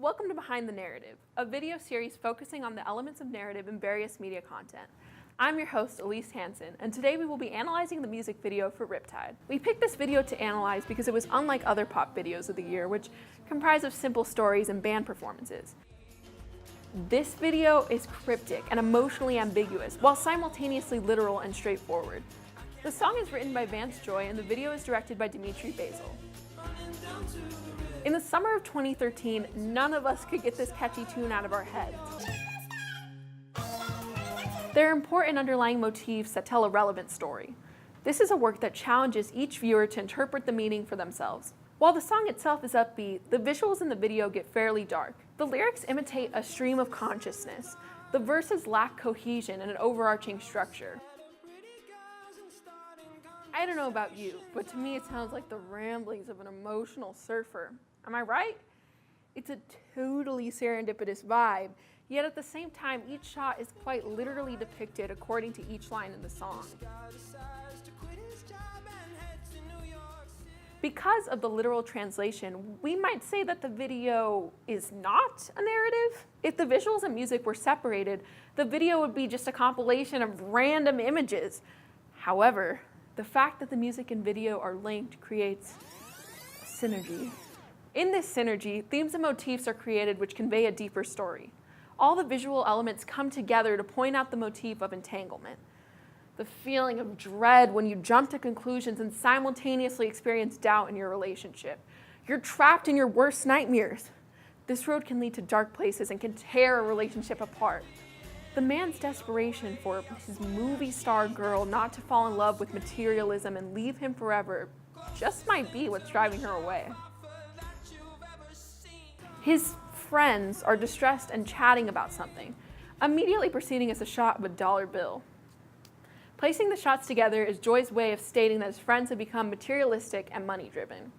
Welcome to Behind the Narrative, a video series focusing on the elements of narrative in various media content. I'm your host, Elise Hansen, and today we will be analyzing the music video for Riptide. We picked this video to analyze because it was unlike other pop videos of the year, which comprise of simple stories and band performances. This video is cryptic and emotionally ambiguous, while simultaneously literal and straightforward. The song is written by Vance Joy, and the video is directed by Dimitri Basil. In the summer of 2013, none of us could get this catchy tune out of our heads. There are important underlying motifs that tell a relevant story. This is a work that challenges each viewer to interpret the meaning for themselves. While the song itself is upbeat, the visuals in the video get fairly dark. The lyrics imitate a stream of consciousness. The verses lack cohesion and an overarching structure. I don't know about you, but to me it sounds like the ramblings of an emotional surfer. Am I right? It's a totally serendipitous vibe, yet at the same time, each shot is quite literally depicted according to each line in the song. Because of the literal translation, we might say that the video is not a narrative. If the visuals and music were separated, the video would be just a compilation of random images. However, the fact that the music and video are linked creates a synergy. In this synergy, themes and motifs are created which convey a deeper story. All the visual elements come together to point out the motif of entanglement. The feeling of dread when you jump to conclusions and simultaneously experience doubt in your relationship. You're trapped in your worst nightmares. This road can lead to dark places and can tear a relationship apart. The man's desperation for his movie star girl not to fall in love with materialism and leave him forever just might be what's driving her away. His friends are distressed and chatting about something, immediately proceeding as a shot of a dollar bill. Placing the shots together is Joy's way of stating that his friends have become materialistic and money-driven.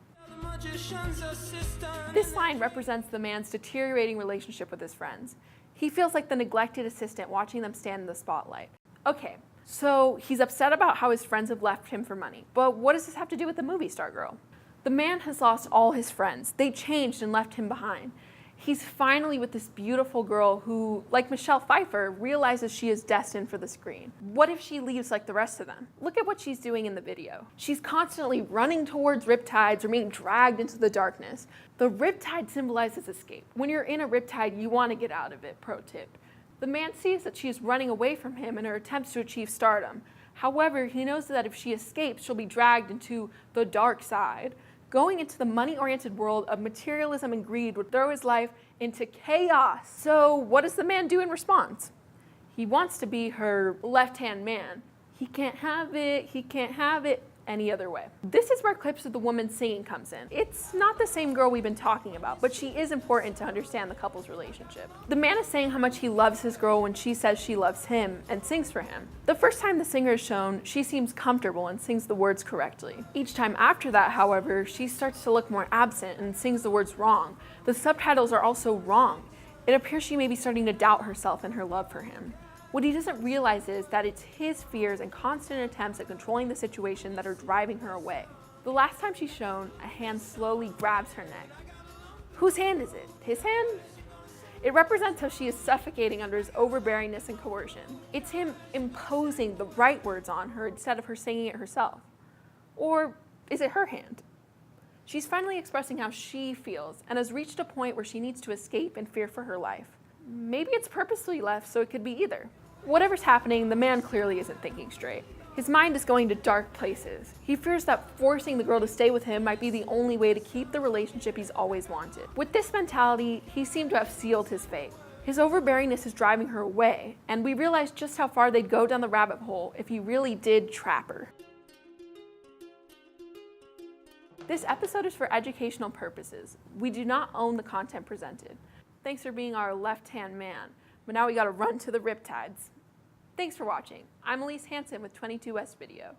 This line represents the man's deteriorating relationship with his friends. He feels like the neglected assistant watching them stand in the spotlight. Okay, so he's upset about how his friends have left him for money, but what does this have to do with the movie star girl? The man has lost all his friends. They changed and left him behind. He's finally with this beautiful girl who, like Michelle Pfeiffer, realizes she is destined for the screen. What if she leaves like the rest of them? Look at what she's doing in the video. She's constantly running towards riptides or being dragged into the darkness. The riptide symbolizes escape. When you're in a riptide, you want to get out of it, pro tip. The man sees that she is running away from him in her attempts to achieve stardom. However, he knows that if she escapes, she'll be dragged into the dark side. Going into the money-oriented world of materialism and greed would throw his life into chaos. So what does the man do in response? He wants to be her left-hand man. He can't have it any other way. This is where clips of the woman singing comes in. It's not the same girl we've been talking about, but she is important to understand the couple's relationship. The man is saying how much he loves his girl when she says she loves him and sings for him. The first time the singer is shown, she seems comfortable and sings the words correctly. Each time after that, however, she starts to look more absent and sings the words wrong. The subtitles are also wrong. It appears she may be starting to doubt herself and her love for him. What he doesn't realize is that it's his fears and constant attempts at controlling the situation that are driving her away. The last time she's shown, a hand slowly grabs her neck. Whose hand is it? His hand? It represents how she is suffocating under his overbearingness and coercion. It's him imposing the right words on her instead of her singing it herself. Or is it her hand? She's finally expressing how she feels and has reached a point where she needs to escape and fear for her life. Maybe it's purposely left, so it could be either. Whatever's happening, the man clearly isn't thinking straight. His mind is going to dark places. He fears that forcing the girl to stay with him might be the only way to keep the relationship he's always wanted. With this mentality, he seemed to have sealed his fate. His overbearingness is driving her away, and we realize just how far they'd go down the rabbit hole if he really did trap her. This episode is for educational purposes. We do not own the content presented. Thanks for being our left-hand man, but now we gotta run to the riptides. Thanks for watching. I'm Elise Hansen with 22 West Video.